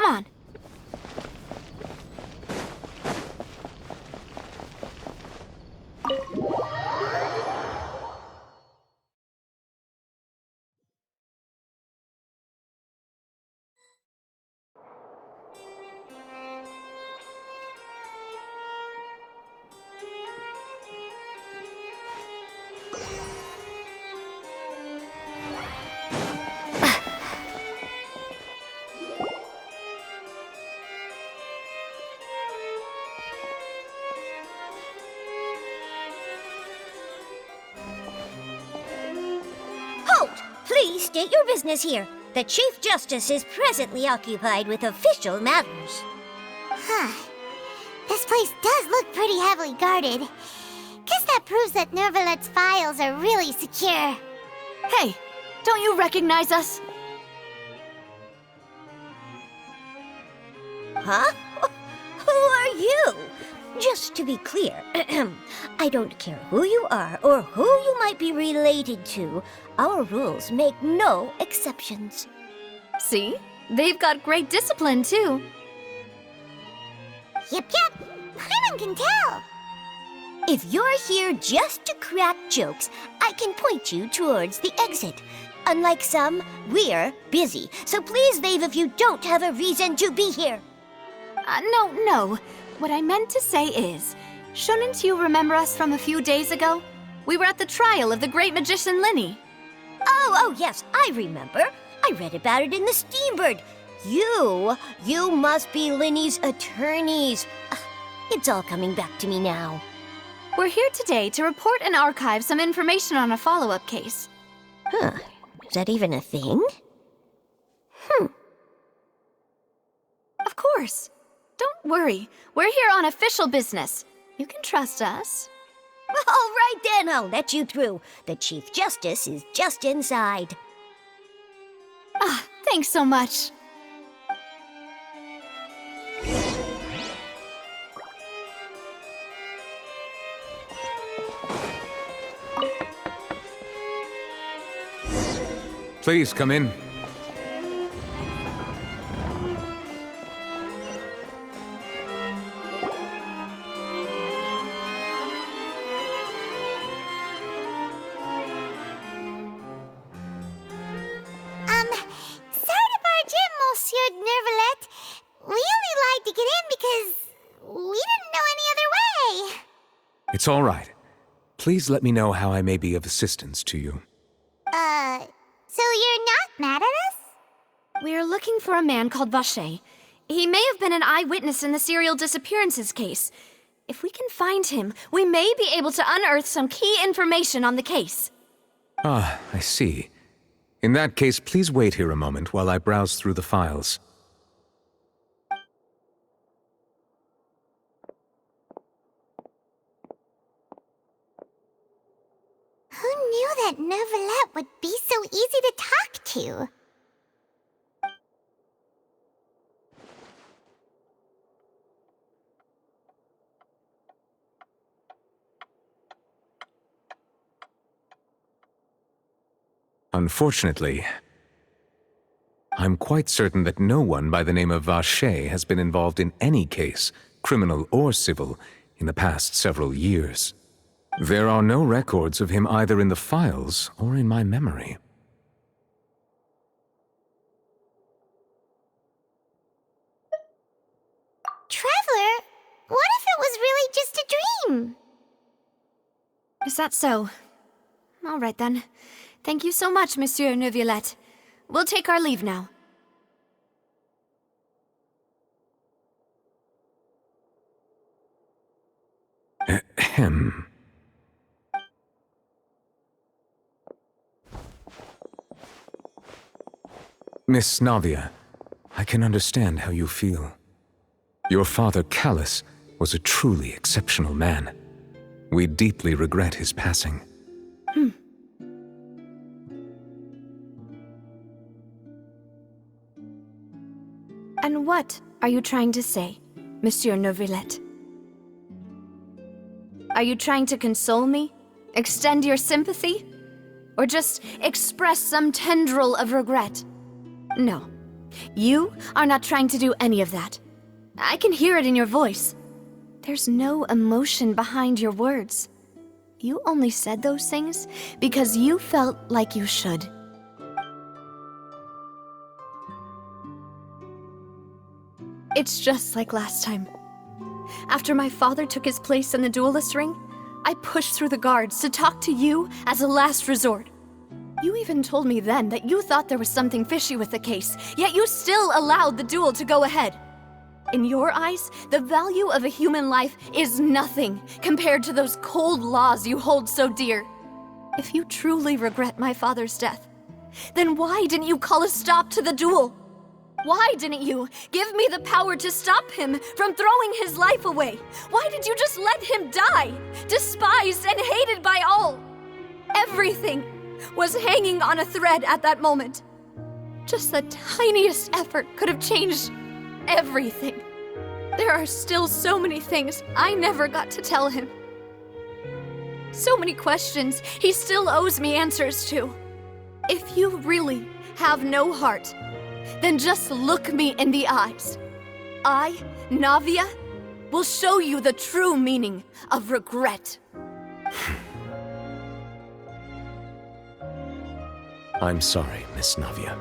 Come on. Please state your business here. The Chief Justice is presently occupied with official matters. This place does look pretty heavily guarded. Guess that proves that Nervalet's files are really secure. Hey, don't you recognize us? Huh? Who are you? Just to be clear, I don't care who you are or who you might be related to. Our rules make no exceptions. See? They've got great discipline, too. Yep. Paimon can tell. If you're here just to crack jokes, I can point you towards the exit. Unlike some, we're busy, so please leave if you don't have a reason to be here. No. What I meant to say is, shouldn't you remember us from a few days ago? We were at the trial of the great magician Linny. Oh, yes, I remember. I read about it in the Steambird. You must be Linny's attorneys. It's all coming back to me now. We're here today to report and archive some information on a follow-up case. Huh, is that even a thing? Of course. Don't worry, we're here on official business. You can trust us. All right then, I'll let you through. The Chief Justice is just inside. Thanks so much. Please come in. Sorry to barge in, Monsieur Nervalet. We only lied to get in because we didn't know any other way. It's all right. Please let me know how I may be of assistance to you. So you're not mad at us? We're looking for a man called Vache. He may have been an eyewitness in the serial disappearances case. If we can find him, we may be able to unearth some key information on the case. Ah, I see. In that case, please wait here a moment while I browse through the files. Who knew that Nervalet would be so easy to talk to? Unfortunately, I'm quite certain that no one by the name of Vache has been involved in any case, criminal or civil, in the past several years. There are no records of him either in the files or in my memory. Traveler, what if it was really just a dream? Is that so? All right then. Thank you so much, Monsieur Neuvillette. We'll take our leave now. Ahem. Miss Navia, I can understand how you feel. Your father, Callus, was a truly exceptional man. We deeply regret his passing. And what are you trying to say, Monsieur Neuvillette? Are you trying to console me? Extend your sympathy? Or just express some tendril of regret? No. You are not trying to do any of that. I can hear it in your voice. There's no emotion behind your words. You only said those things because you felt like you should. It's just like last time. After my father took his place in the duelist ring, I pushed through the guards to talk to you as a last resort. You even told me then that you thought there was something fishy with the case, yet you still allowed the duel to go ahead. In your eyes, the value of a human life is nothing compared to those cold laws you hold so dear. If you truly regret my father's death, then why didn't you call a stop to the duel? Why didn't you give me the power to stop him from throwing his life away? Why did you just let him die, despised and hated by all? Everything was hanging on a thread at that moment. Just the tiniest effort could have changed everything. There are still so many things I never got to tell him. So many questions he still owes me answers to. If you really have no heart, then just look me in the eyes. I, Navia, will show you the true meaning of regret. I'm sorry, Miss Navia.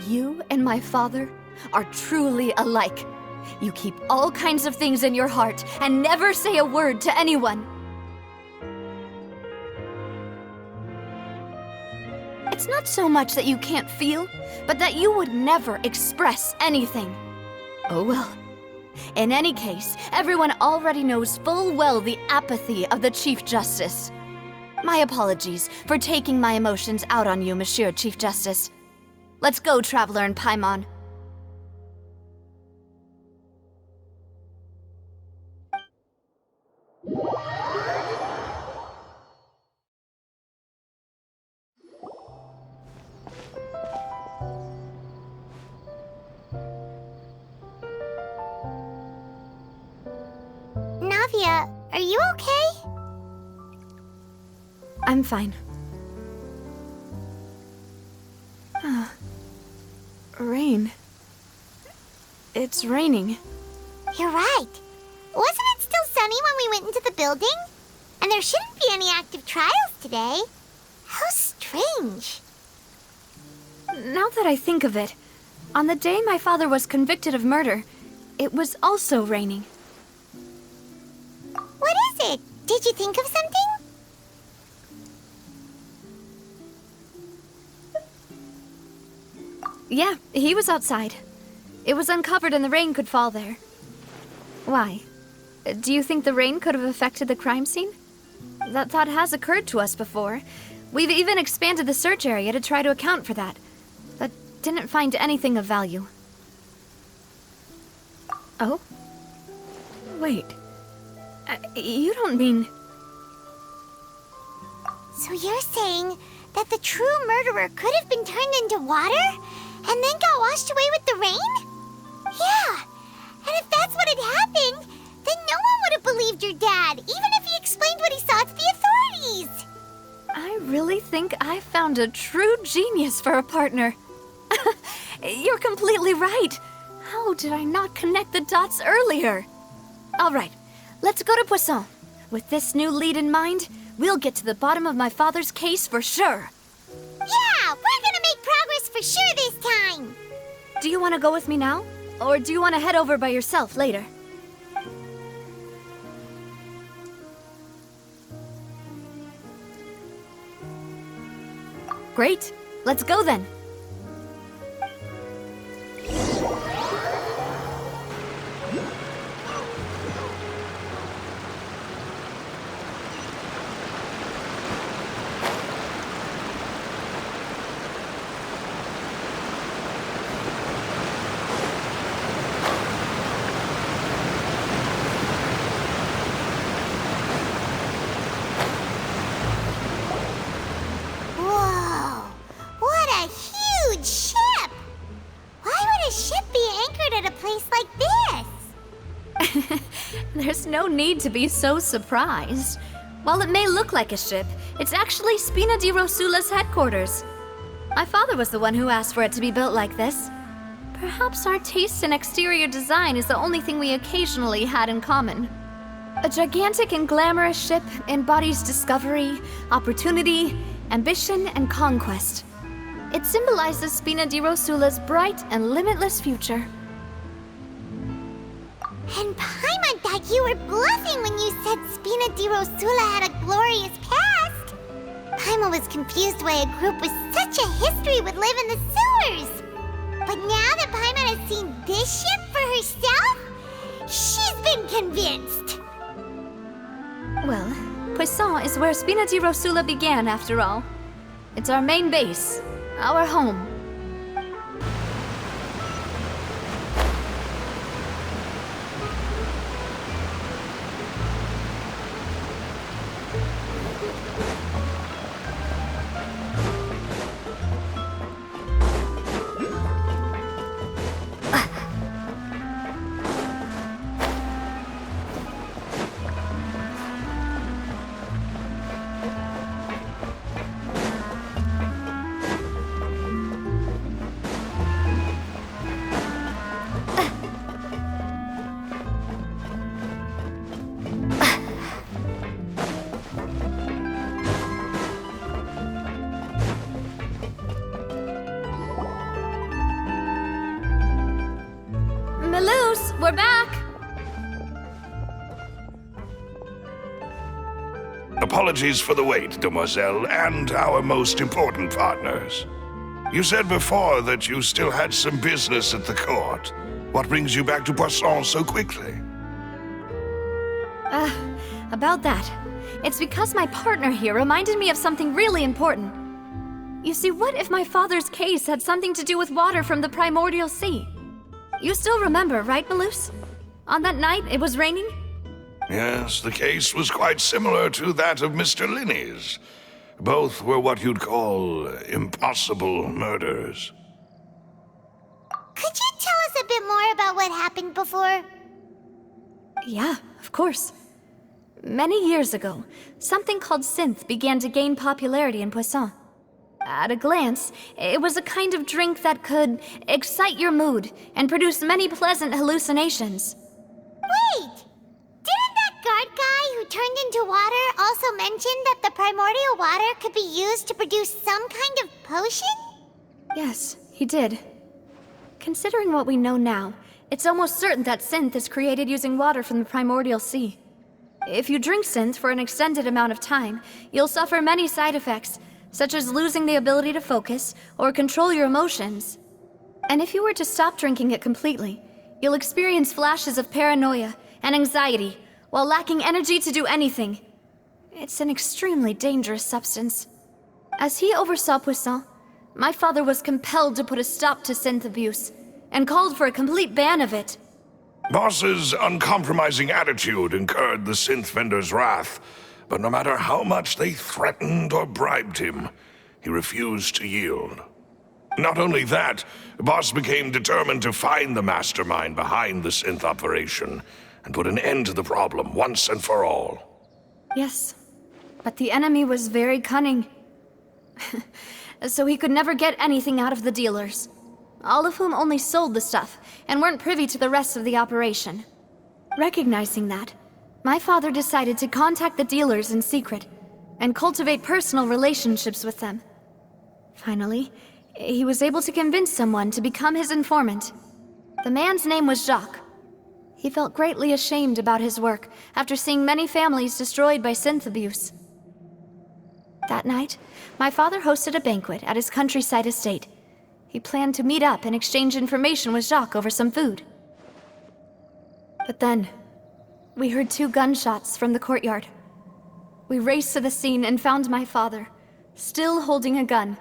You and my father are truly alike. You keep all kinds of things in your heart and never say a word to anyone. It's not so much that you can't feel, but that you would never express anything. Oh well. In any case, everyone already knows full well the apathy of the Chief Justice. My apologies for taking my emotions out on you, Monsieur Chief Justice. Let's go, Traveler and Paimon. Navia, are you okay? I'm fine. Rain. It's raining. You're right. Wasn't it still sunny when we went into the building? And there shouldn't be any active trials today. How strange. Now that I think of it, on the day my father was convicted of murder, it was also raining. What is it? Did you think of something? Yeah, he was outside. It was uncovered and the rain could fall there. Why? Do you think the rain could have affected the crime scene? That thought has occurred to us before. We've even expanded the search area to try to account for that, but didn't find anything of value. Oh? Wait. You don't mean... So you're saying that the true murderer could have been turned into water and then got washed away with the rain? Yeah, and if that's what had happened, then no one would have believed your dad, even if he explained what he saw to the authorities. I really think I found a true genius for a partner. You're completely right. How did I not connect the dots earlier? All right, let's go to Poisson. With this new lead in mind, we'll get to the bottom of my father's case for sure. Yeah, we're gonna make progress for sure this time. Do you want to go with me now? Or do you want to head over by yourself later? Great. Let's go then. Whoa, what a huge ship! Why would a ship be anchored at a place like this? There's no need to be so surprised. While it may look like a ship, it's actually Spina di Rosula's headquarters. My father was the one who asked for it to be built like this. Perhaps our taste in exterior design is the only thing we occasionally had in common. A gigantic and glamorous ship embodies discovery, opportunity, ambition, and conquest. It symbolizes Spina di Rosula's bright and limitless future. And Paimon thought you were bluffing when you said Spina di Rosula had a glorious past. Paimon was confused why a group with such a history would live in the sewers. But now that Paimon has seen this ship for herself, she's been convinced. Well, Poisson is where Spina di Rosula began, after all. It's our main base, our home. Melus, we're back! Apologies for the wait, demoiselle, and our most important partners. You said before that you still had some business at the court. What brings you back to Poisson so quickly? About that. It's because my partner here reminded me of something really important. You see, what if my father's case had something to do with water from the primordial sea? You still remember, right, Melus? On that night, it was raining? Yes, the case was quite similar to that of Mr. Linney's. Both were what you'd call impossible murders. Could you tell us a bit more about what happened before? Yeah, of course. Many years ago, something called synth began to gain popularity in Poisson. At a glance, it was a kind of drink that could excite your mood and produce many pleasant hallucinations. Wait! Didn't that guard guy who turned into water also mention that the primordial water could be used to produce some kind of potion? Yes, he did. Considering what we know now, it's almost certain that synth is created using water from the primordial sea. If you drink synth for an extended amount of time, you'll suffer many side effects, such as losing the ability to focus or control your emotions. And if you were to stop drinking it completely, you'll experience flashes of paranoia and anxiety while lacking energy to do anything. It's an extremely dangerous substance. As he oversaw Poisson, my father was compelled to put a stop to synth abuse and called for a complete ban of it. Boss's uncompromising attitude incurred the synth vendor's wrath, but no matter how much they threatened or bribed him, he refused to yield. Not only that, Boss became determined to find the mastermind behind the synth operation and put an end to the problem once and for all. Yes, but the enemy was very cunning. So he could never get anything out of the dealers, all of whom only sold the stuff and weren't privy to the rest of the operation. Recognizing that, my father decided to contact the dealers in secret and cultivate personal relationships with them. Finally, he was able to convince someone to become his informant. The man's name was Jacques. He felt greatly ashamed about his work after seeing many families destroyed by synth abuse. That night, my father hosted a banquet at his countryside estate. He planned to meet up and exchange information with Jacques over some food. But then, we heard 2 gunshots from the courtyard. We raced to the scene and found my father, still holding a gun,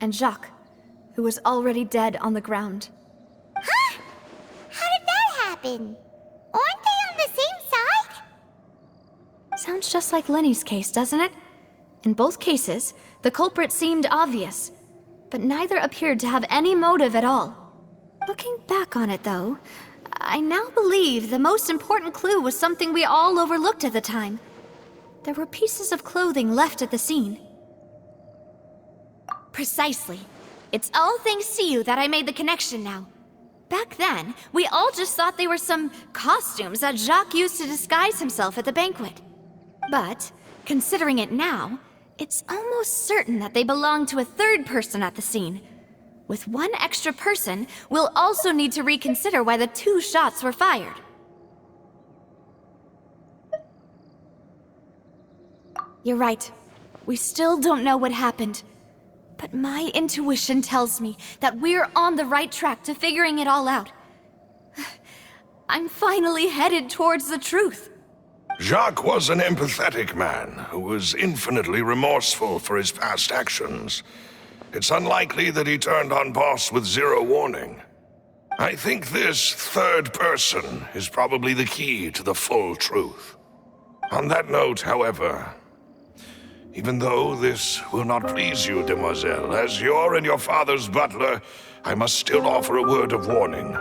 and Jacques, who was already dead on the ground. Huh? How did that happen? Aren't they on the same side? Sounds just like Lenny's case, doesn't it? In both cases, the culprit seemed obvious, but neither appeared to have any motive at all. Looking back on it, though, I now believe the most important clue was something we all overlooked at the time. There were pieces of clothing left at the scene. Precisely. It's all thanks to you that I made the connection now. Back then, we all just thought they were some costumes that Jacques used to disguise himself at the banquet. But, considering it now, it's almost certain that they belong to a third person at the scene. With one extra person, we'll also need to reconsider why the 2 shots were fired. You're right. We still don't know what happened. But my intuition tells me that we're on the right track to figuring it all out. I'm finally headed towards the truth. Jacques was an empathetic man who was infinitely remorseful for his past actions. It's unlikely that he turned on Boss with 0 warning. I think this third person is probably the key to the full truth. On that note, however, even though this will not please you, demoiselle, as your and your father's butler, I must still offer a word of warning.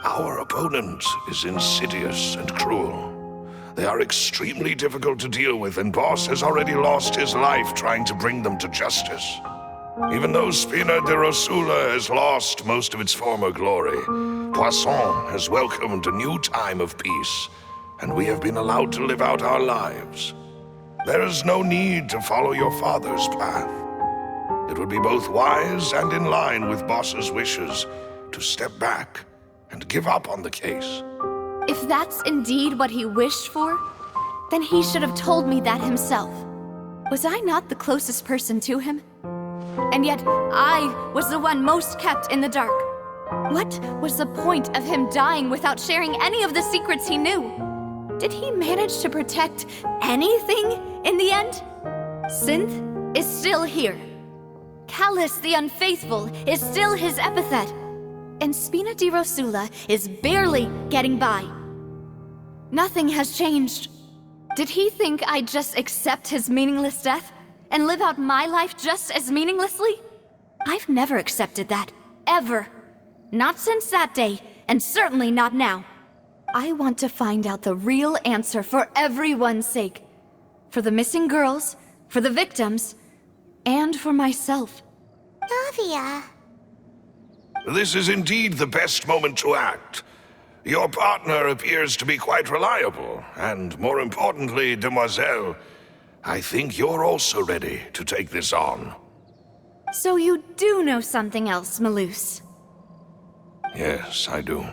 Our opponent is insidious and cruel. They are extremely difficult to deal with, and Boss has already lost his life trying to bring them to justice. Even though Spina de Rosula has lost most of its former glory, Poisson has welcomed a new time of peace, and we have been allowed to live out our lives. There is no need to follow your father's path. It would be both wise and in line with Boss's wishes to step back and give up on the case. If that's indeed what he wished for, then he should have told me that himself. Was I not the closest person to him? And yet, I was the one most kept in the dark. What was the point of him dying without sharing any of the secrets he knew? Did he manage to protect anything in the end? Synth is still here. Callus the Unfaithful is still his epithet. And Spina di Rosula is barely getting by. Nothing has changed. Did he think I'd just accept his meaningless death and live out my life just as meaninglessly? I've never accepted that, ever. Not since that day, and certainly not now. I want to find out the real answer for everyone's sake. For the missing girls, for the victims, and for myself. Navia. This is indeed the best moment to act. Your partner appears to be quite reliable, and more importantly, demoiselle, I think you're also ready to take this on. So you do know something else, Malouse? Yes, I do.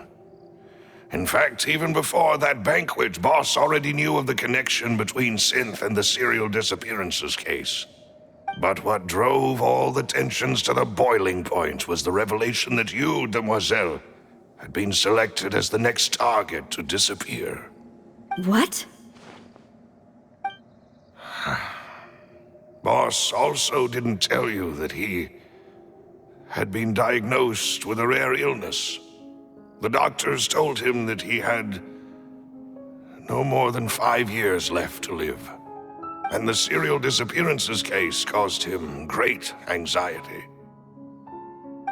In fact, even before that banquet, Boss already knew of the connection between Synth and the serial disappearances case. But what drove all the tensions to the boiling point was the revelation that you, demoiselle, had been selected as the next target to disappear. What? Boss also didn't tell you that he had been diagnosed with a rare illness. The doctors told him that he had no more than 5 years left to live. And the serial disappearances case caused him great anxiety.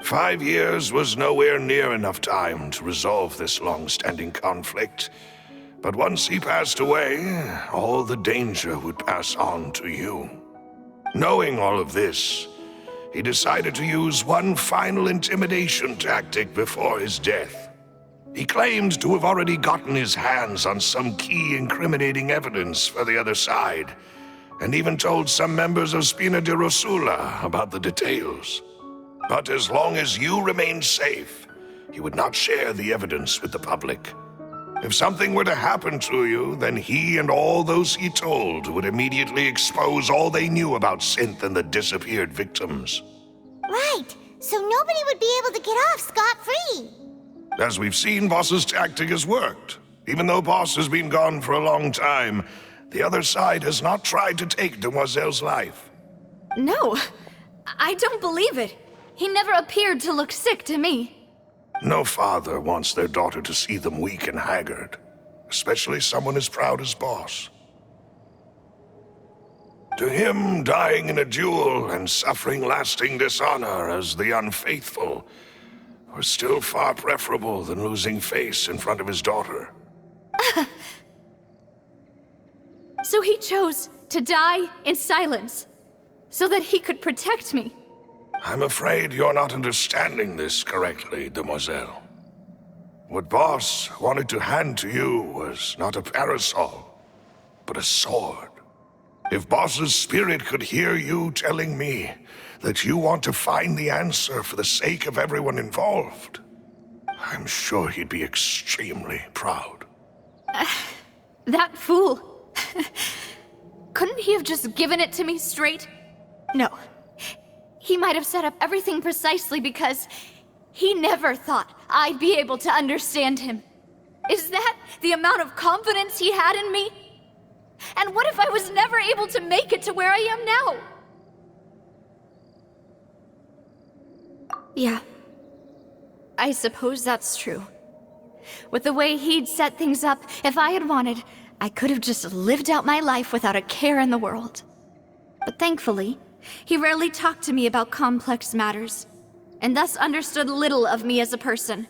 5 years was nowhere near enough time to resolve this long-standing conflict. But once he passed away, all the danger would pass on to you. Knowing all of this, he decided to use one final intimidation tactic before his death. He claimed to have already gotten his hands on some key incriminating evidence for the other side, and even told some members of Spina di Rosula about the details. But as long as you remained safe, he would not share the evidence with the public. If something were to happen to you, then he and all those he told would immediately expose all they knew about Synth and the disappeared victims. Right, so nobody would be able to get off scot-free. As we've seen, Boss's tactic has worked. Even though Boss has been gone for a long time, the other side has not tried to take Demoiselle's life. No, I don't believe it. He never appeared to look sick to me. No father wants their daughter to see them weak and haggard, especially someone as proud as Boss. To him, dying in a duel and suffering lasting dishonor as the unfaithful were still far preferable than losing face in front of his daughter. So he chose to die in silence, so that he could protect me. I'm afraid you're not understanding this correctly, demoiselle. What Boss wanted to hand to you was not a parasol, but a sword. If Boss's spirit could hear you telling me that you want to find the answer for the sake of everyone involved, I'm sure he'd be extremely proud. That fool. Couldn't he have just given it to me straight? No. He might have set up everything precisely because he never thought I'd be able to understand him. Is that the amount of confidence he had in me? And what if I was never able to make it to where I am now? Yeah. I suppose that's true. With the way he'd set things up, if I had wanted, I could have just lived out my life without a care in the world. But thankfully, he rarely talked to me about complex matters, and thus understood little of me as a person.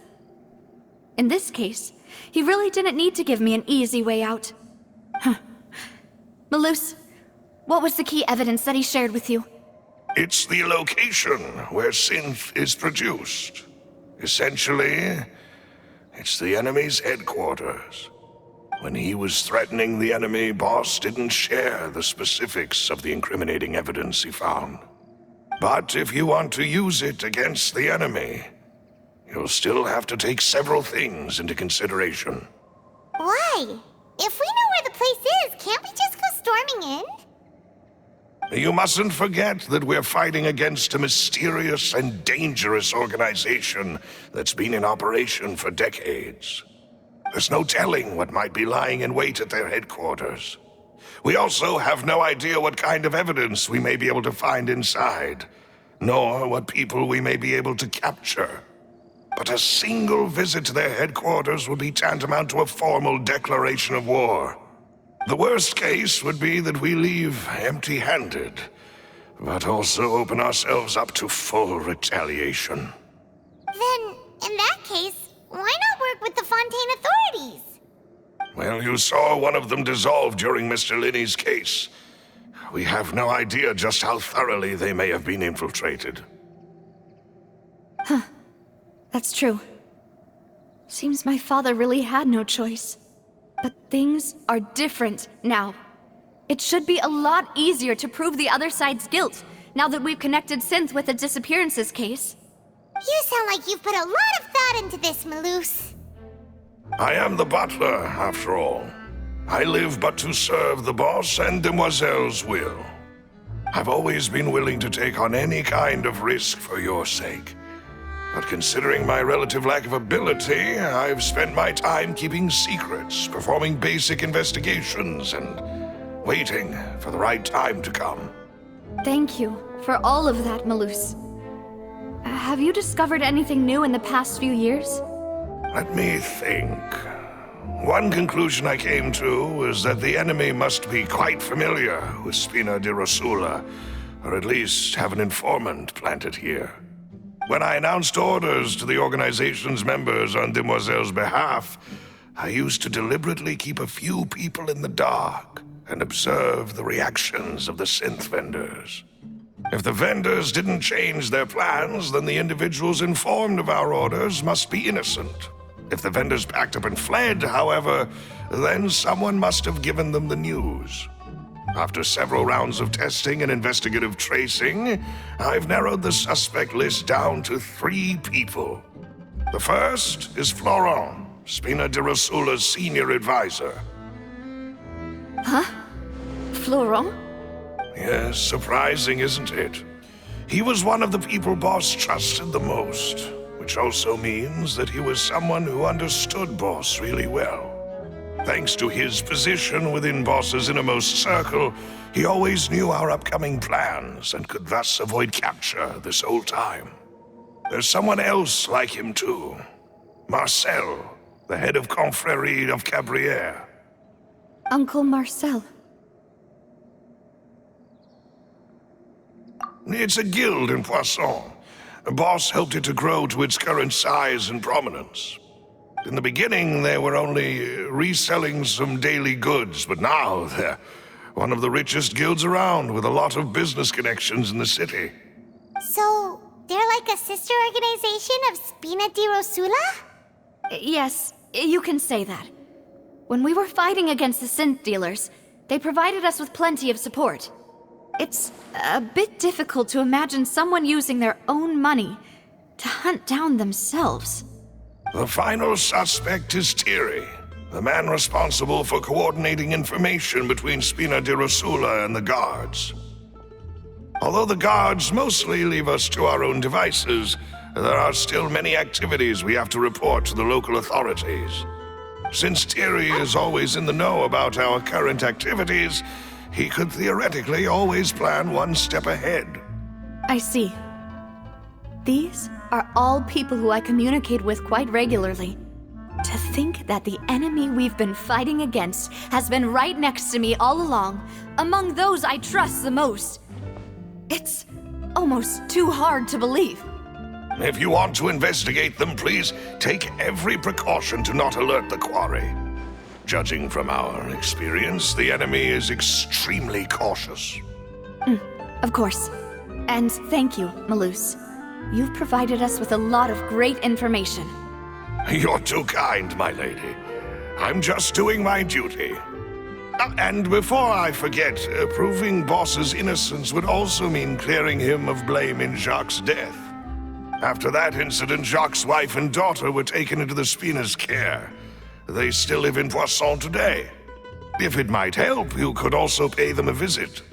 In this case, he really didn't need to give me an easy way out. Malus, what was the key evidence that he shared with you? It's the location where synth is produced. Essentially, it's the enemy's headquarters. When he was threatening the enemy, Boss didn't share the specifics of the incriminating evidence he found. But if you want to use it against the enemy, you'll still have to take several things into consideration. Why? If we know where the place is, can't we just go storming in? You mustn't forget that we're fighting against a mysterious and dangerous organization that's been in operation for decades. There's no telling what might be lying in wait at their headquarters. We also have no idea what kind of evidence we may be able to find inside, nor what people we may be able to capture. But a single visit to their headquarters would be tantamount to a formal declaration of war. The worst case would be that we leave empty-handed, but also open ourselves up to full retaliation. Then, in that case, why not work with the Fontaine authorities? Well, you saw one of them dissolve during Mr. Linney's case. We have no idea just how thoroughly they may have been infiltrated. That's true. Seems my father really had no choice. But things are different now. It should be a lot easier to prove the other side's guilt, now that we've connected Synth with the disappearances case. You sound like you've put a lot of thought into this, Malus. I am the butler, after all. I live but to serve the boss and Demoiselle's will. I've always been willing to take on any kind of risk for your sake. But considering my relative lack of ability, I've spent my time keeping secrets, performing basic investigations, and waiting for the right time to come. Thank you for all of that, Malus. Have you discovered anything new in the past few years? Let me think. One conclusion I came to is that the enemy must be quite familiar with Spina di Rosula, or at least have an informant planted here. When I announced orders to the organization's members on Demoiselle's behalf, I used to deliberately keep a few people in the dark and observe the reactions of the synth vendors. If the vendors didn't change their plans, then the individuals informed of our orders must be innocent. If the vendors packed up and fled, however, then someone must have given them the news. After several rounds of testing and investigative tracing, I've narrowed the suspect list down to 3 people. The first is Florent, Spina di Rosula's senior advisor. Huh? Florent? Yes, surprising, isn't it? He was one of the people Boss trusted the most, which also means that he was someone who understood Boss really well. Thanks to his position within Boss's innermost circle, he always knew our upcoming plans and could thus avoid capture this whole time. There's someone else like him too. Marcel, the head of Confrérie of Cabrières. Uncle Marcel. It's a guild in Poisson. Boss helped it to grow to its current size and prominence. In the beginning, they were only reselling some daily goods, but now they're one of the richest guilds around with a lot of business connections in the city. So, they're like a sister organization of Spina di Rosula? Yes, you can say that. When we were fighting against the synth dealers, they provided us with plenty of support. It's a bit difficult to imagine someone using their own money to hunt down themselves. The final suspect is Thierry, the man responsible for coordinating information between Spina di Rosula and the guards. Although the guards mostly leave us to our own devices, there are still many activities we have to report to the local authorities. Since Thierry is always in the know about our current activities, he could theoretically always plan one step ahead. I see. These are all people who I communicate with quite regularly. To think that the enemy we've been fighting against has been right next to me all along, among those I trust the most. It's almost too hard to believe. If you want to investigate them, please take every precaution to not alert the quarry. Judging from our experience, the enemy is extremely cautious. Of course. And thank you, Malus. You've provided us with a lot of great information. You're too kind, my lady. I'm just doing my duty. And before I forget, proving Boss's innocence would also mean clearing him of blame in Jacques' death. After that incident, Jacques' wife and daughter were taken into the Spina's care. They still live in Poisson today. If it might help, you could also pay them a visit.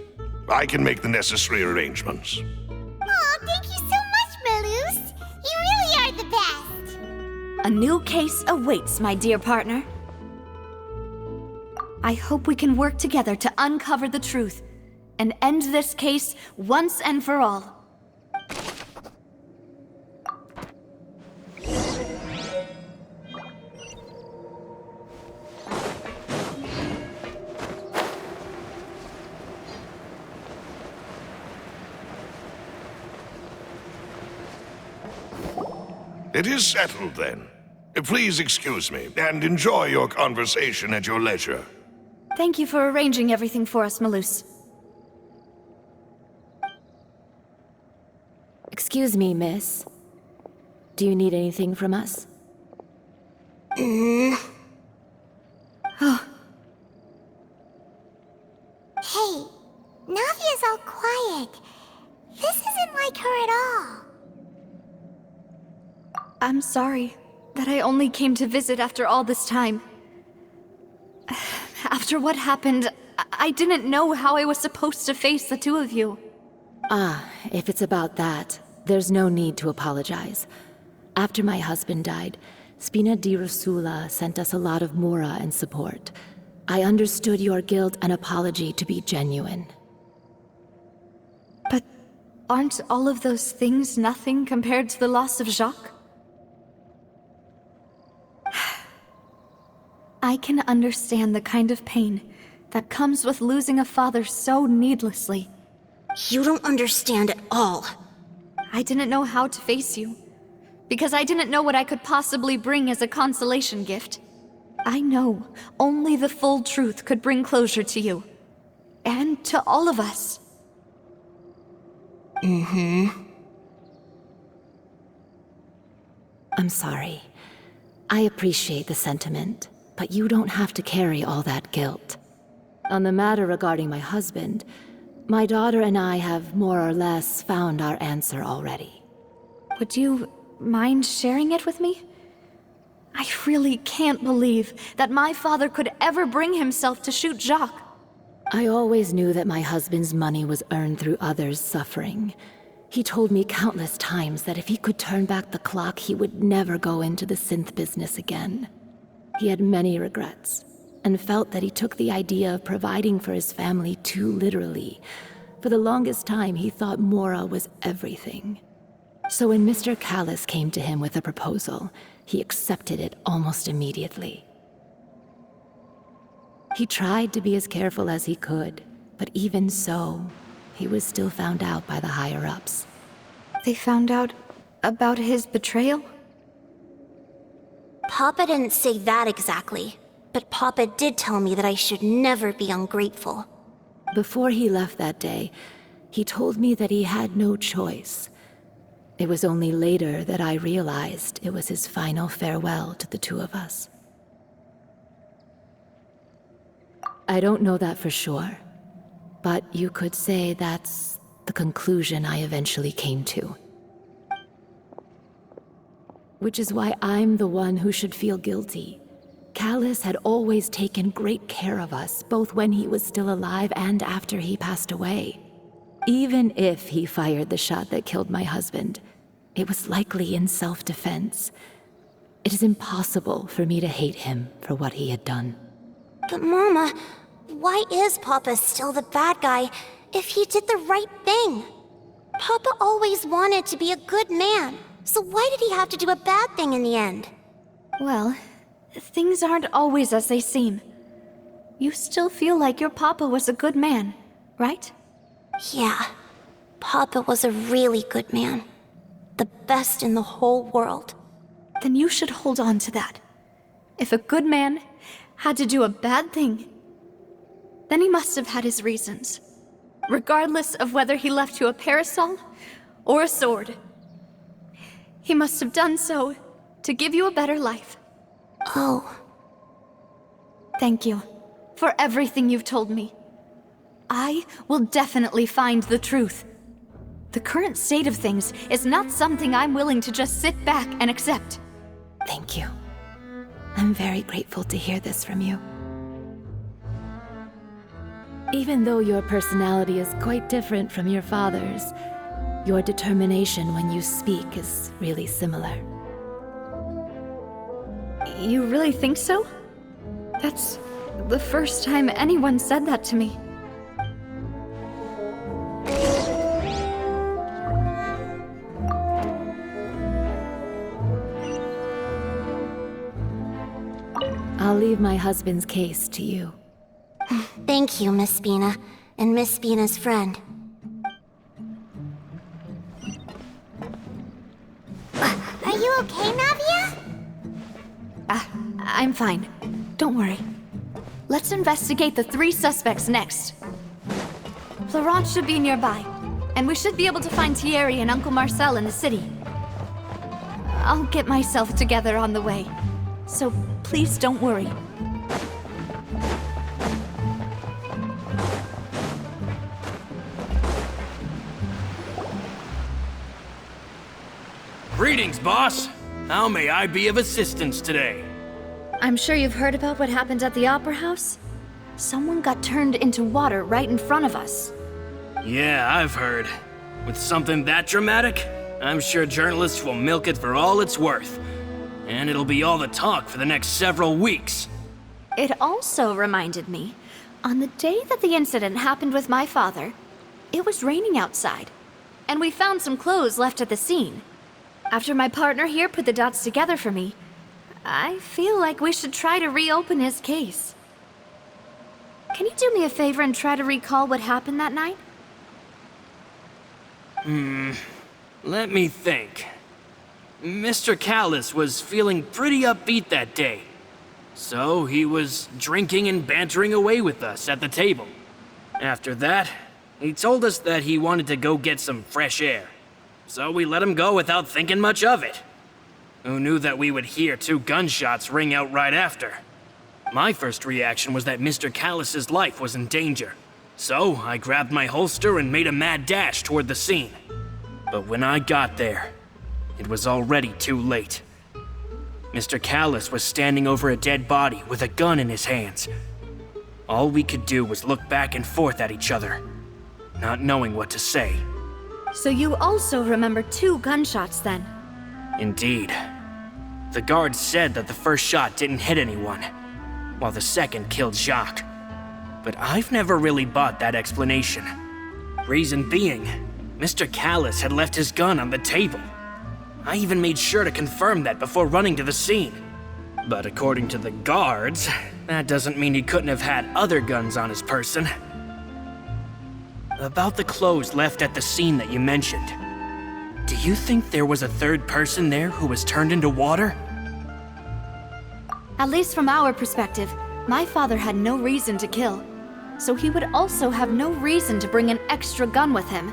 I can make the necessary arrangements. Oh, thank you so much, Malus. You really are the best. A new case awaits, my dear partner. I hope we can work together to uncover the truth and end this case once and for all. It is settled, then. Please excuse me, and enjoy your conversation at your leisure. Thank you for arranging everything for us, Malus. Excuse me, miss. Do you need anything from us? Hey, Navia's all quiet. This isn't like her at all. I'm sorry that I only came to visit after all this time. After what happened, I didn't know how I was supposed to face the two of you. Ah, if it's about that, there's no need to apologize. After my husband died, Spina di Rosula sent us a lot of mora and support. I understood your guilt and apology to be genuine. But aren't all of those things nothing compared to the loss of Jacques? I can understand the kind of pain that comes with losing a father so needlessly. You don't understand at all. I didn't know how to face you, because I didn't know what I could possibly bring as a consolation gift. I know only the full truth could bring closure to you, and to all of us. I'm sorry. I appreciate the sentiment, but you don't have to carry all that guilt. On the matter regarding my husband, my daughter and I have more or less found our answer already. Would you mind sharing it with me? I really can't believe that my father could ever bring himself to shoot Jacques. I always knew that my husband's money was earned through others' suffering. He told me countless times that if he could turn back the clock, he would never go into the synth business again. He had many regrets, and felt that he took the idea of providing for his family too literally. For the longest time, he thought Mora was everything. So when Mr. Callis came to him with a proposal, he accepted it almost immediately. He tried to be as careful as he could, but even so, he was still found out by the higher-ups. They found out about his betrayal? Papa didn't say that exactly, but Papa did tell me that I should never be ungrateful. Before he left that day, he told me that he had no choice. It was only later that I realized it was his final farewell to the two of us. I don't know that for sure, but you could say that's the conclusion I eventually came to. Which is why I'm the one who should feel guilty. Callus had always taken great care of us, both when he was still alive and after he passed away. Even if he fired the shot that killed my husband, it was likely in self-defense. It is impossible for me to hate him for what he had done. But Mama, why is Papa still the bad guy if he did the right thing? Papa always wanted to be a good man, so why did he have to do a bad thing in the end? Well, things aren't always as they seem. You still feel like your papa was a good man, right? Yeah, Papa was a really good man. The best in the whole world. Then you should hold on to that. If a good man had to do a bad thing, then he must have had his reasons. Regardless of whether he left you a parasol or a sword. He must have done so to give you a better life. Oh. Thank you for everything you've told me. I will definitely find the truth. The current state of things is not something I'm willing to just sit back and accept. Thank you. I'm very grateful to hear this from you. Even though your personality is quite different from your father's, your determination when you speak is really similar. You really think so? That's the first time anyone said that to me. I'll leave my husband's case to you. Thank you, Miss Spina, and Miss Spina's friend. Are you okay, Navia? I'm fine. Don't worry. Let's investigate the 3 suspects next. Florent should be nearby, and we should be able to find Thierry and Uncle Marcel in the city. I'll get myself together on the way, so please don't worry. Greetings, boss. How may I be of assistance today? I'm sure you've heard about what happened at the Opera House? Someone got turned into water right in front of us. Yeah, I've heard. With something that dramatic, I'm sure journalists will milk it for all it's worth. And it'll be all the talk for the next several weeks. It also reminded me, on the day that the incident happened with my father, it was raining outside, and we found some clothes left at the scene. After my partner here put the dots together for me, I feel like we should try to reopen his case. Can you do me a favor and try to recall what happened that night? Let me think. Mr. Callus was feeling pretty upbeat that day. So he was drinking and bantering away with us at the table. After that, he told us that he wanted to go get some fresh air. So we let him go without thinking much of it. Who knew that we would hear 2 gunshots ring out right after? My first reaction was that Mr. Callus's life was in danger. So I grabbed my holster and made a mad dash toward the scene. But when I got there, it was already too late. Mr. Callus was standing over a dead body with a gun in his hands. All we could do was look back and forth at each other, not knowing what to say. So you also remember 2 gunshots then? Indeed. The guard said that the first shot didn't hit anyone, while the second killed Jacques. But I've never really bought that explanation. Reason being, Mr. Callus had left his gun on the table. I even made sure to confirm that before running to the scene. But according to the guards, that doesn't mean he couldn't have had other guns on his person. About the clothes left at the scene that you mentioned, do you think there was a 3rd person there who was turned into water? At least from our perspective, my father had no reason to kill, so he would also have no reason to bring an extra gun with him.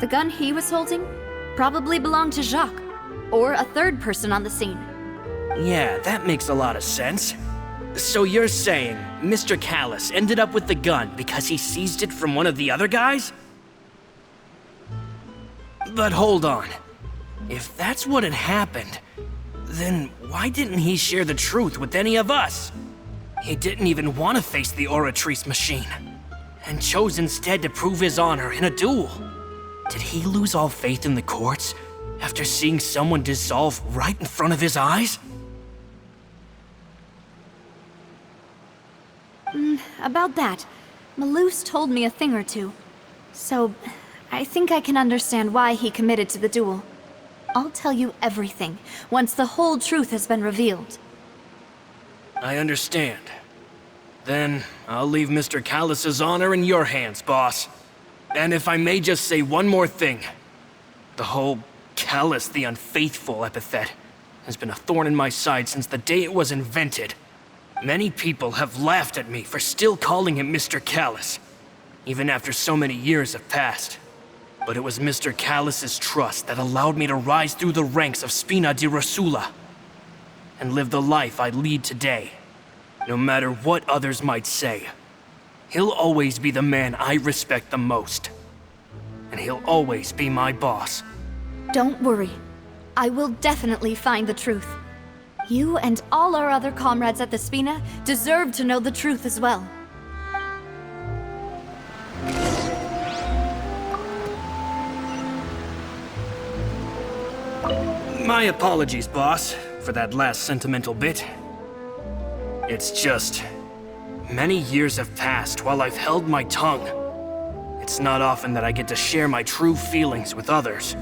The gun he was holding probably belonged to Jacques, or a third person on the scene. Yeah, that makes a lot of sense. So you're saying Mr. Callus ended up with the gun because he seized it from one of the other guys? But hold on. If that's what had happened, then why didn't he share the truth with any of us? He didn't even want to face the Oratrice machine, and chose instead to prove his honor in a duel. Did he lose all faith in the courts after seeing someone dissolve right in front of his eyes? About that, Malus told me a thing or two. So, I think I can understand why he committed to the duel. I'll tell you everything, once the whole truth has been revealed. I understand. Then, I'll leave Mr. Callus's honor in your hands, boss. And if I may just say one more thing. The whole Callus the Unfaithful epithet has been a thorn in my side since the day it was invented. Many people have laughed at me for still calling him Mr. Callus, even after so many years have passed. But it was Mr. Callus's trust that allowed me to rise through the ranks of Spina di Rosula and live the life I lead today. No matter what others might say, he'll always be the man I respect the most. And he'll always be my boss. Don't worry. I will definitely find the truth. You and all our other comrades at the Spina deserve to know the truth as well. My apologies, boss, for that last sentimental bit. It's just, many years have passed while I've held my tongue. It's not often that I get to share my true feelings with others.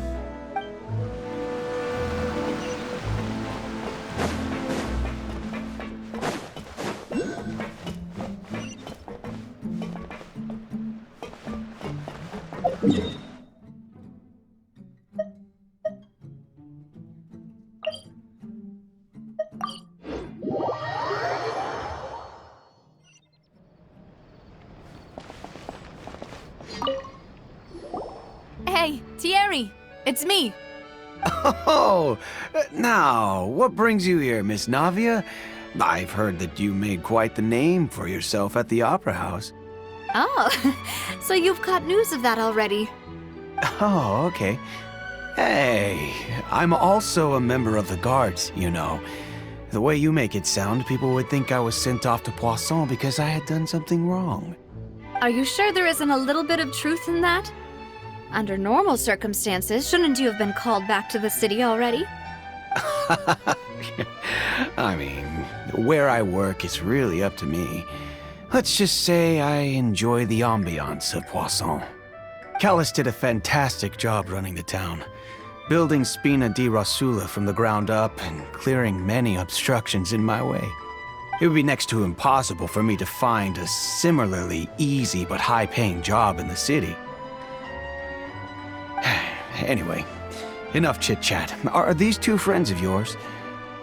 Hey, Thierry! It's me! Oh, now, what brings you here, Miss Navia? I've heard that you made quite the name for yourself at the Opera House. Oh, so you've caught news of that already. Oh, okay. Hey, I'm also a member of the Guards, you know. The way you make it sound, people would think I was sent off to Poisson because I had done something wrong. Are you sure there isn't a little bit of truth in that? Under normal circumstances, shouldn't you have been called back to the city already? I mean, where I work is really up to me. Let's just say I enjoy the ambiance of Poisson. Callus did a fantastic job running the town, building Spina di Rosula from the ground up and clearing many obstructions in my way. It would be next to impossible for me to find a similarly easy but high-paying job in the city. Anyway, enough chit-chat. Are these two friends of yours?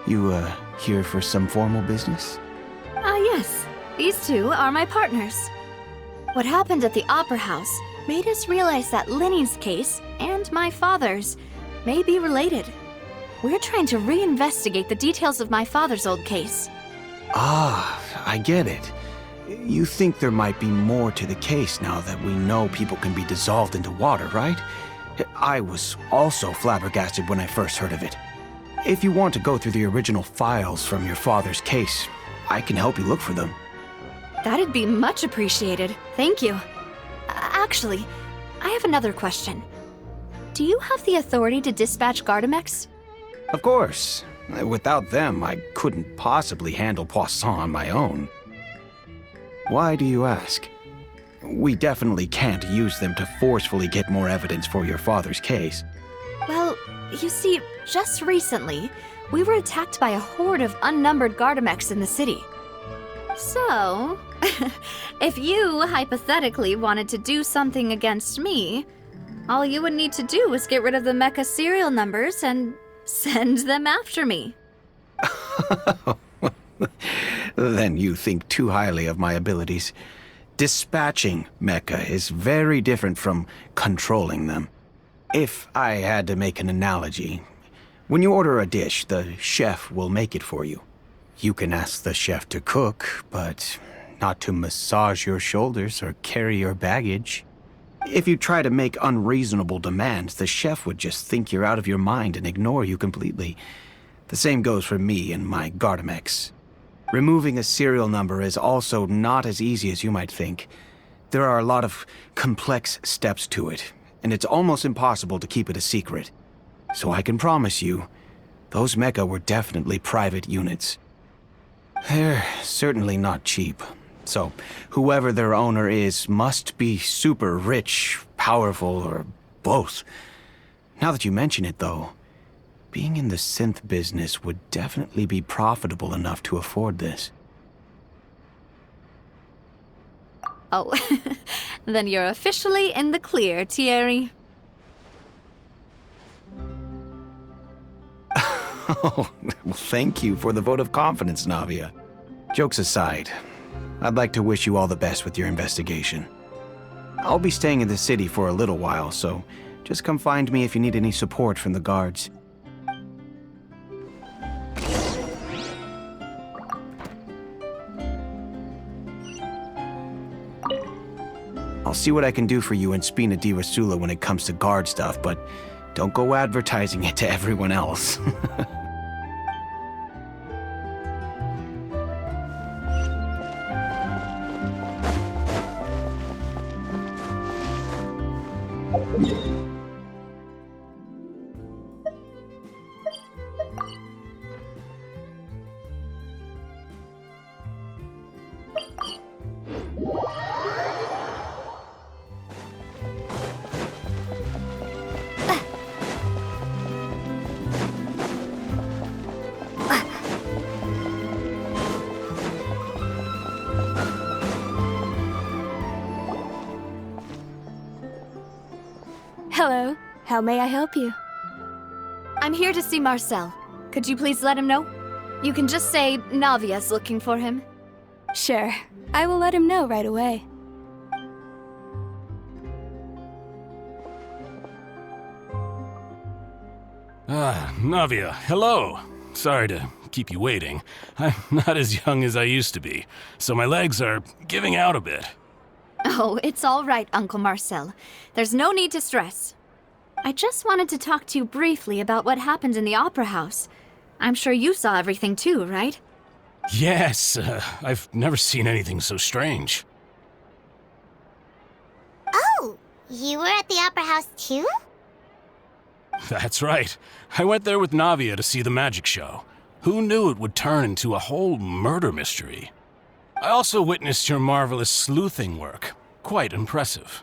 You, here for some formal business? Yes. These two are my partners. What happened at the Opera House made us realize that Linny's case and my father's may be related. We're trying to reinvestigate the details of my father's old case. Ah, I get it. You think there might be more to the case now that we know people can be dissolved into water, right? I was also flabbergasted when I first heard of it. If you want to go through the original files from your father's case, I can help you look for them. That'd be much appreciated. Thank you. Actually, I have another question. Do you have the authority to dispatch Gardamex? Of course. Without them, I couldn't possibly handle Poisson on my own. Why do you ask? We definitely can't use them to forcefully get more evidence for your father's case. Well, you see, just recently, we were attacked by a horde of unnumbered Gardamex in the city. So, if you hypothetically wanted to do something against me, all you would need to do is get rid of the mecha serial numbers and send them after me. Then you think too highly of my abilities. Dispatching mecha is very different from controlling them. If I had to make an analogy, when you order a dish, the chef will make it for you. You can ask the chef to cook, but not to massage your shoulders or carry your baggage. If you try to make unreasonable demands, the chef would just think you're out of your mind and ignore you completely. The same goes for me and my Gardamex. Removing a serial number is also not as easy as you might think. There are a lot of complex steps to it, and it's almost impossible to keep it a secret. So I can promise you, those mecha were definitely private units. They're certainly not cheap. So, whoever their owner is must be super rich, powerful, or both. Now that you mention it, though, being in the synth business would definitely be profitable enough to afford this. Oh, then you're officially in the clear, Thierry. Oh, well, thank you for the vote of confidence, Navia. Jokes aside, I'd like to wish you all the best with your investigation. I'll be staying in the city for a little while, so just come find me if you need any support from the guards. I'll see what I can do for you in Spina di Rasula when it comes to guard stuff, but don't go advertising it to everyone else. Hello. How may I help you? I'm here to see Marcel. Could you please let him know? You can just say Navia's looking for him. Sure. I will let him know right away. Navia, hello. Sorry to keep you waiting. I'm not as young as I used to be, so my legs are giving out a bit. Oh, it's all right, Uncle Marcel. There's no need to stress. I just wanted to talk to you briefly about what happened in the Opera House. I'm sure you saw everything too, right? Yes, I've never seen anything so strange. Oh, you were at the Opera House too? That's right. I went there with Navia to see the magic show. Who knew it would turn into a whole murder mystery? I also witnessed your marvelous sleuthing work. Quite impressive.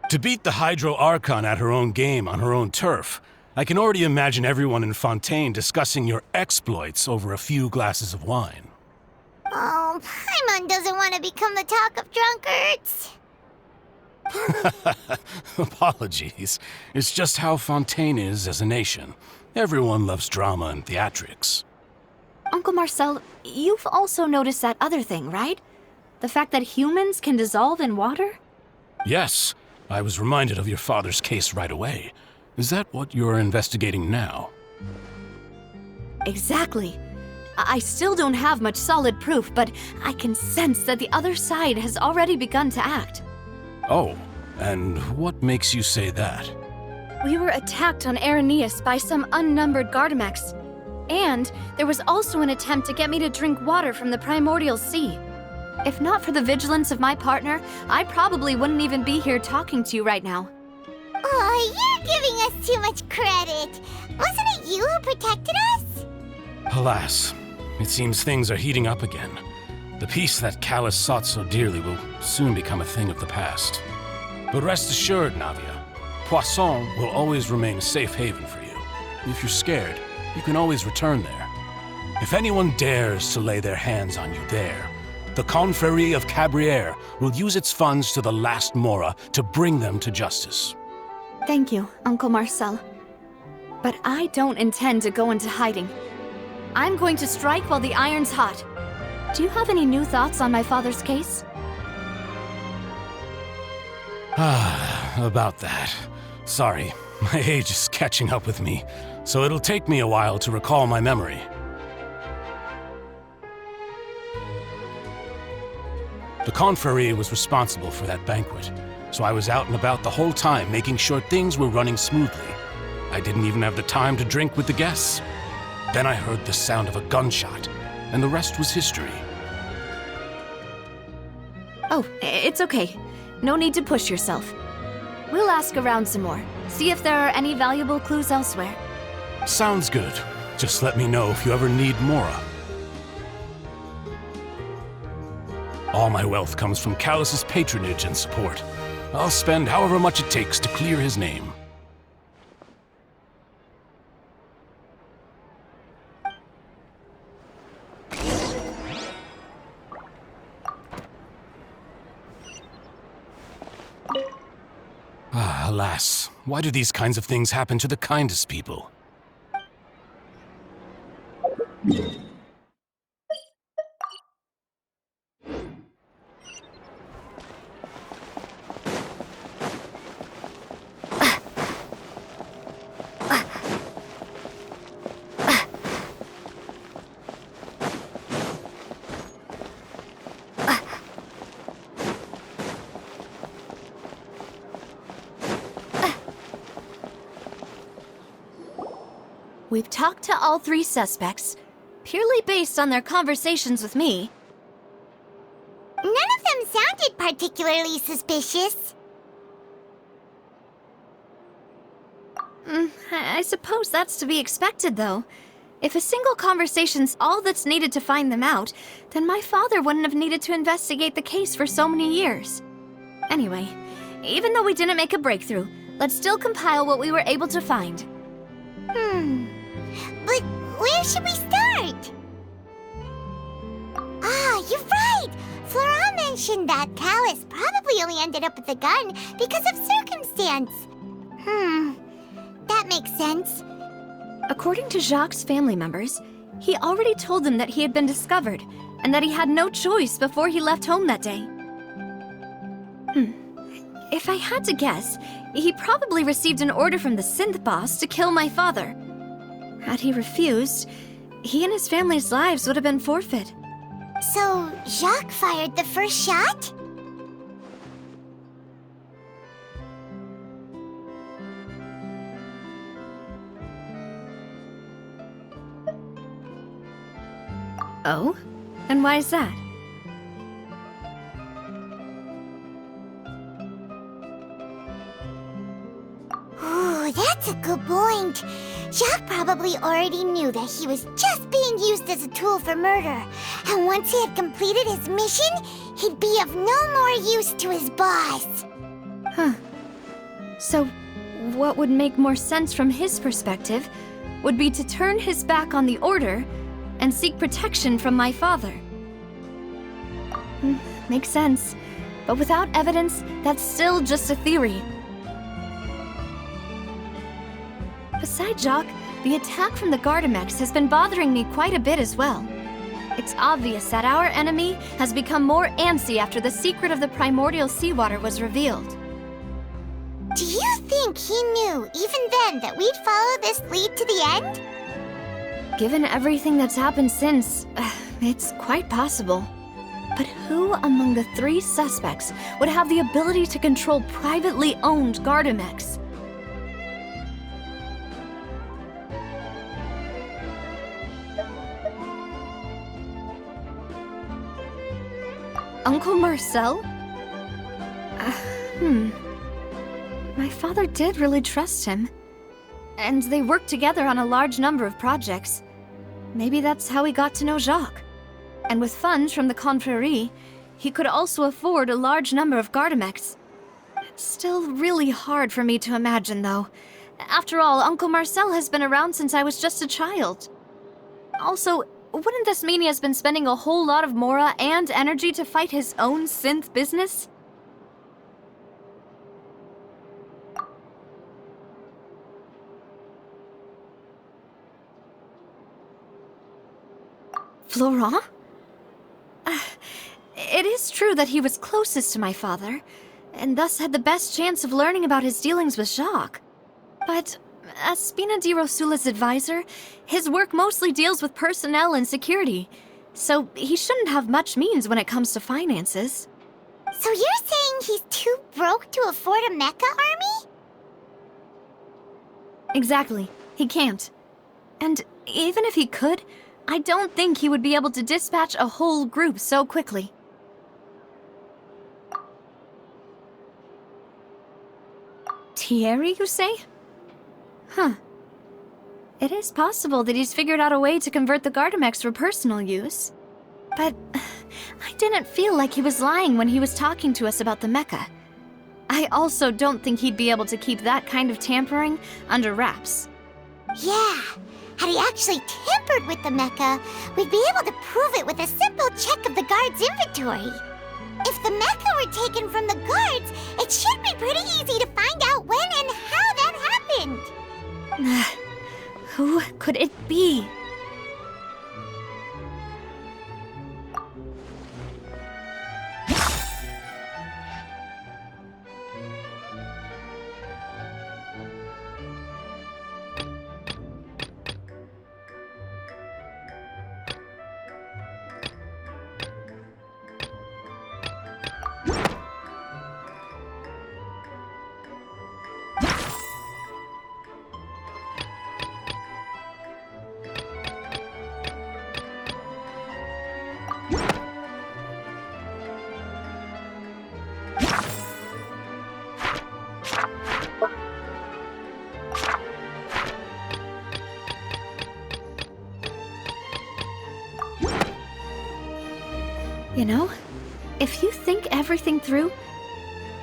To beat the Hydro Archon at her own game on her own turf, I can already imagine everyone in Fontaine discussing your exploits over a few glasses of wine. Oh, Paimon doesn't want to become the talk of drunkards. Apologies. It's just how Fontaine is as a nation. Everyone loves drama and theatrics. Uncle Marcel, you've also noticed that other thing, right? The fact that humans can dissolve in water? Yes, I was reminded of your father's case right away. Is that what you're investigating now? Exactly. I still don't have much solid proof, but I can sense that the other side has already begun to act. Oh, and what makes you say that? We were attacked on Araneus by some unnumbered Gardamex. And there was also an attempt to get me to drink water from the primordial sea. If not for the vigilance of my partner, I probably wouldn't even be here talking to you right now. Oh, you're giving us too much credit. Wasn't it you who protected us? Alas, it seems things are heating up again. The peace that Callus sought so dearly will soon become a thing of the past. But rest assured, Navia, Poisson will always remain a safe haven for you. If you're scared, you can always return there. If anyone dares to lay their hands on you there, the Confrérie of Cabrières will use its funds to the last Mora to bring them to justice. Thank you, Uncle Marcel. But I don't intend to go into hiding. I'm going to strike while the iron's hot. Do you have any new thoughts on my father's case? About that. Sorry, My age is catching up with me, so it'll take me a while to recall my memory. The confrérie was responsible for that banquet, so I was out and about the whole time making sure things were running smoothly. I didn't even have the time to drink with the guests. Then I heard the sound of a gunshot, and the rest was history. Oh, it's okay. No need to push yourself. We'll ask around some more, see if there are any valuable clues elsewhere. Sounds good. Just let me know if you ever need Mora. All my wealth comes from Callus's patronage and support. I'll spend however much it takes to clear his name. Ah, alas. Why do these kinds of things happen to the kindest people? We've talked to all 3 suspects, purely based on their conversations with me. None of them sounded particularly suspicious. I suppose that's to be expected, though. If a single conversation's all that's needed to find them out, then my father wouldn't have needed to investigate the case for so many years. Anyway, even though we didn't make a breakthrough, let's still compile what we were able to find. But where should we start? Ah, you're right! Flora mentioned that Callus probably only ended up with the gun because of circumstance. That makes sense. According to Jacques' family members, he already told them that he had been discovered, and that he had no choice before he left home that day. If I had to guess, he probably received an order from the synth boss to kill my father. Had he refused, he and his family's lives would have been forfeit. So, Jacques fired the first shot? Oh? And why is that? Ooh, that's a good point. Jacques probably already knew that he was just being used as a tool for murder. And once he had completed his mission, he'd be of no more use to his boss. So, what would make more sense from his perspective would be to turn his back on the Order and seek protection from my father. Makes sense. But without evidence, that's still just a theory. Besides Jacques, the attack from the Gardamex has been bothering me quite a bit as well. It's obvious that our enemy has become more antsy after the secret of the primordial seawater was revealed. Do you think he knew, even then, that we'd follow this lead to the end? Given everything that's happened since, it's quite possible. But who among the 3 suspects would have the ability to control privately owned Gardamex? Uncle Marcel? My father did really trust him. And they worked together on a large number of projects. Maybe that's how he got to know Jacques. And with funds from the confrérie, he could also afford a large number of Gardamex. It's still really hard for me to imagine, though. After all, Uncle Marcel has been around since I was just a child. Also, wouldn't this mean he has been spending a whole lot of Mora and energy to fight his own synth business? Florent? It is true that he was closest to my father, and thus had the best chance of learning about his dealings with Jacques. But as Spina di Rosula's advisor, his work mostly deals with personnel and security, so he shouldn't have much means when it comes to finances. So you're saying he's too broke to afford a mecha army? Exactly. He can't. And even if he could, I don't think he would be able to dispatch a whole group so quickly. Thierry, you say? Huh. It is possible that he's figured out a way to convert the Gardamex for personal use. But I didn't feel like he was lying when he was talking to us about the mecha. I also don't think he'd be able to keep that kind of tampering under wraps. Yeah. Had he actually tampered with the mecha, we'd be able to prove it with a simple check of the guard's inventory. If the mecha were taken from the guards, it should be pretty easy to find out when and how that happened. Who could it be? You know, if you think everything through,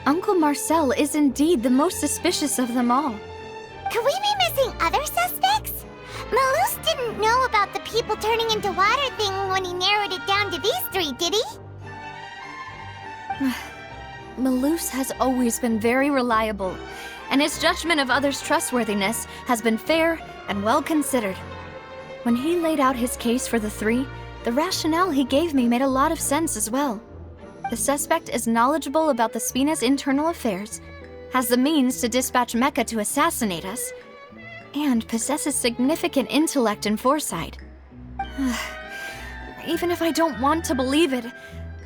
Uncle Marcel is indeed the most suspicious of them all. Could we be missing other suspects? Malus didn't know about the people turning into water thing when he narrowed it down to these three, did he? Malus has always been very reliable, and his judgment of others' trustworthiness has been fair and well considered. When he laid out his case for the three, the rationale he gave me made a lot of sense as well. The suspect is knowledgeable about the Spina's internal affairs, has the means to dispatch Mecha to assassinate us, and possesses significant intellect and foresight. Even if I don't want to believe it,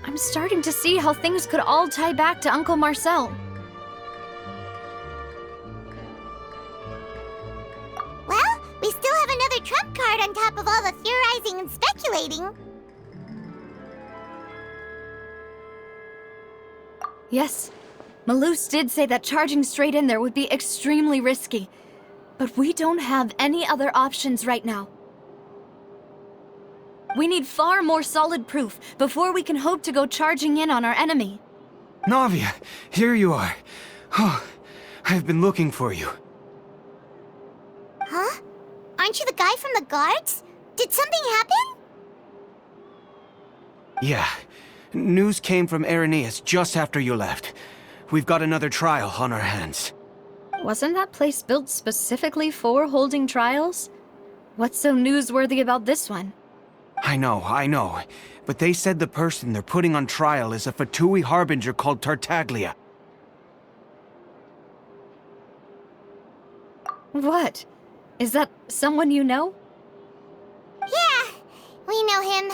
I'm starting to see how things could all tie back to Uncle Marcel. Well, we still have another trump card on top of all the theorizing and speculating. Yes, Malus did say that charging straight in there would be extremely risky, but we don't have any other options right now. We need far more solid proof before we can hope to go charging in on our enemy. Navia, here you are. Oh, I've been looking for you. Huh? Aren't you the guy from the guards? Did something happen? Yeah. News came from Irenaeus just after you left. We've got another trial on our hands. Wasn't that place built specifically for holding trials? What's so newsworthy about this one? I know. But they said the person they're putting on trial is a Fatui harbinger called Tartaglia. What? Is that someone you know? Yeah, we know him.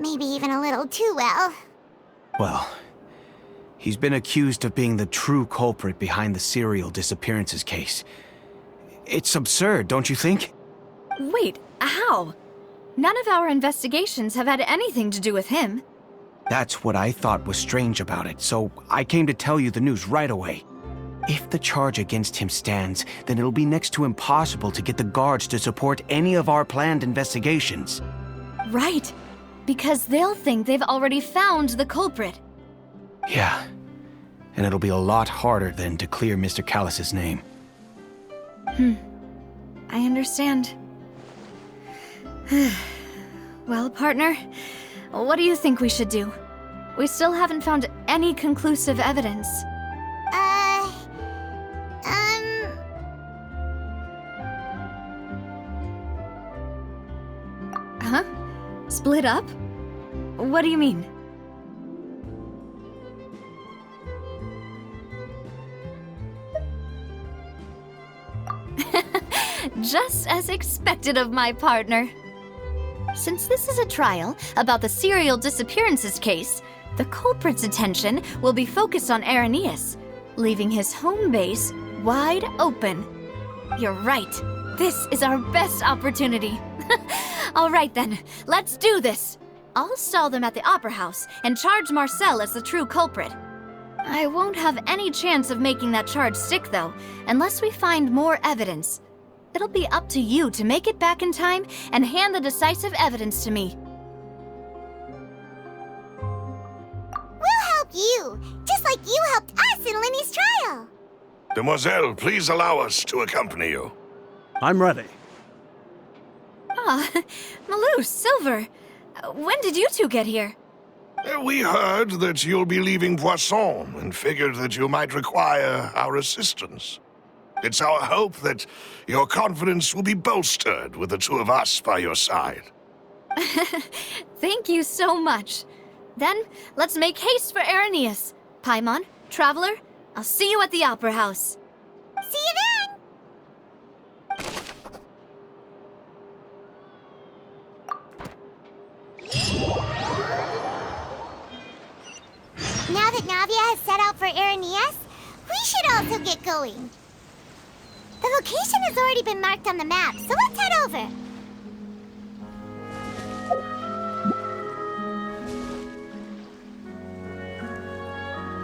Maybe even a little too well. Well, he's been accused of being the true culprit behind the serial disappearances case. It's absurd, don't you think? Wait, how? None of our investigations have had anything to do with him. That's what I thought was strange about it, so I came to tell you the news right away. If the charge against him stands, then it'll be next to impossible to get the guards to support any of our planned investigations. Right, because they'll think they've already found the culprit. Yeah, and it'll be a lot harder then to clear Mr. Callus's name. I understand. Well, partner, what do you think we should do? We still haven't found any conclusive evidence. Huh? Split up? What do you mean? Just as expected of my partner. Since this is a trial about the serial disappearances case, the culprit's attention will be focused on Irenaeus, leaving his home base wide open. You're right. This is our best opportunity. All right then, let's do this. I'll stall them at the Opera House and charge Marcel as the true culprit. I won't have any chance of making that charge stick, though, unless we find more evidence. It'll be up to you to make it back in time and hand the decisive evidence to me. We'll help you, just like you helped us in Lenny's trial. Demoiselle, please allow us to accompany you. I'm ready. Ah, Malou, Silver, when did you two get here? We heard that you'll be leaving Poisson and figured that you might require our assistance. It's our hope that your confidence will be bolstered with the two of us by your side. Thank you so much. Then, let's make haste for Irenaeus. Paimon, Traveler, I'll see you at the Opera House. See you then! Now that Navia has set out for Irenaeus, we should also get going. The location has already been marked on the map, so let's head over.